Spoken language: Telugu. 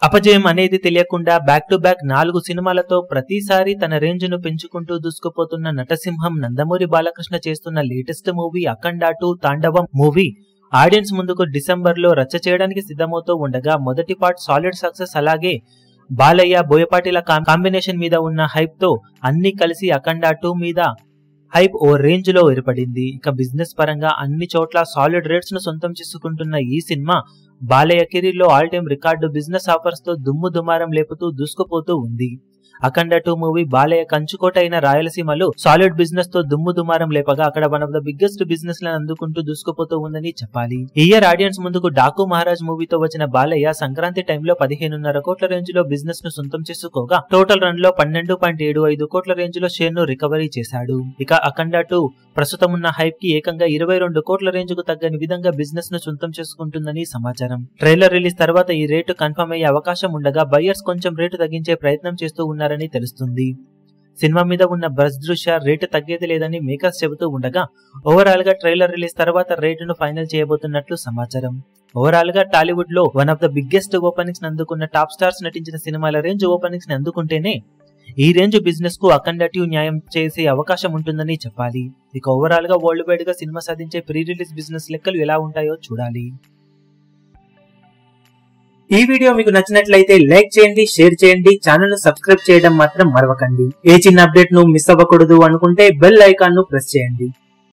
అపజయం అనేది తెలియకుండా బ్యాక్ టు బ్యాక్ 4 సినిమాలతో ప్రతిసారి తన రేంజ్ ను పెంచుకుంటూ దూసుకుపోతున్న నటసింహం నందమూరి బాలకృష్ణ చేస్తున్న లేటెస్ట్ మూవీ అఖండ 2 తాండవం మూవీ ఆడియన్స్ ముందుకు డిసెంబర్ లో రచ్చ చేయడానికి సిద్ధమవుతూ ఉండగా మొదటి పార్ట్ సాలిడ్ సక్సెస్, అలాగే బాలయ్య బోయపాటిల కాంబినేషన్ మీద ఉన్న హైప్ తో అన్ని కలిసి అఖండ 2 మీద హైప్ ఓ రేంజ్ లో ఏర్పడింది. ఇక బిజినెస్ పరంగా అన్ని చోట్ల సాలిడ్ రేట్స్ ను సొంతం చేసుకుంటున్న ఈ సినిమా బాలయ్య కెరీర్ లో all time record business offers తో దుమ్ము దుమారం లేపుతూ దూసుకుపోతూ ఉంది. అఖండ 2 మూవీ బాలయ్య కంచుకోట అయిన రాయలసీమలో సాలిడ్ బిజినెస్ తో దుమ్ము దుమారం లేపగా అక్కడ one of the biggest business లను అందుకుంటూ దూసుకుపోతూ ఉందని చెప్పాలి. ఈ ఇయర్ ఆడియన్స్ ముందుకు డాకు మహారాజ్ మూవీతో వచ్చిన బాలయ్య సంక్రాంతి టైంలో 15.5 కోట్ల రేంజ్ లో బిజినెస్ ను సొంతం చేసుకోగా టోటల్ రన్ లో 12.75 కోట్ల రేంజ్ లో షేర్ ను రికవరీ చేశాడు. ఇక అఖండ 2 ప్రస్తుతం ఉన్న హైప్ కి ఏకంగా 22 కోట్ల రేంజ్ కు తగ్గని విధంగా బిజినెస్ ను సొంతం చేసుకుంటుందని సమాచారం. ట్రైలర్ రిలీజ్ తర్వాత ఈ రేటు కన్ఫర్మ్ అయ్యే అవకాశం ఉండగా బయ్యర్స్ కొంచెం రేటు తగ్గించే ప్రయత్నం చేస్తూ ఉన్నారని తెలుస్తుంది. సినిమా మీద ఉన్న బజ్ దృష్ట్యా రేటు తగ్గేది లేదని మేకర్స్ చెబుతూ ఉండగా ఓవరాల్ గా ట్రైలర్ రిలీజ్ తర్వాత రేటును ఫైనల్ చేయబోతున్నట్లు సమాచారం. ఓవరాల్ గా టాలీవుడ్ లో one of the biggest openings అందుకున్న టాప్ స్టార్స్ నటించిన సినిమాల రేంజ్ ఓపెనింగ్స్ ని అందుకుంటేనే ఈ రేంజ్ బిజినెస్ కు అఖండ 2 న్యాయం చేసే అవకాశం ఉంటుందని చెప్పాలి. ఇక ఓవరాల్ గా వరల్డ్ వైడ్ గా సినిమా సాధించే ప్రీ రిలీజ్ బిజినెస్ లెక్కలు ఎలా ఉంటాయో చూడాలి. ఈ వీడియో మీకు నచ్చినట్లయితే లైక్ చేయండి, షేర్ చేయండి, ఛానల్ ను సబ్స్క్రైబ్ చేయడం మాత్రం మరవకండి. ఏ చిన్న అప్డేట్ ను మిస్ అవ్వకూడదు అనుకుంటే బెల్ ఐకాన్ ను ప్రెస్ చేయండి.